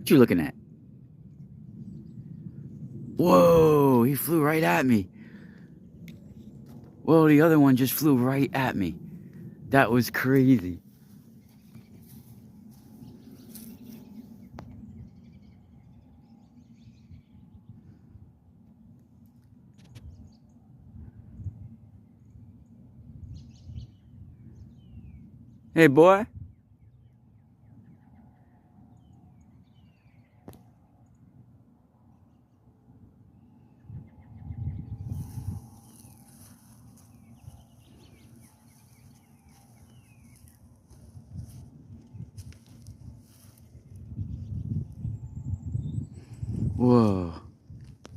What you looking at? Whoa, he flew right at me. Whoa, the other one just flew right at me. That was crazy. Hey, boy. Whoa.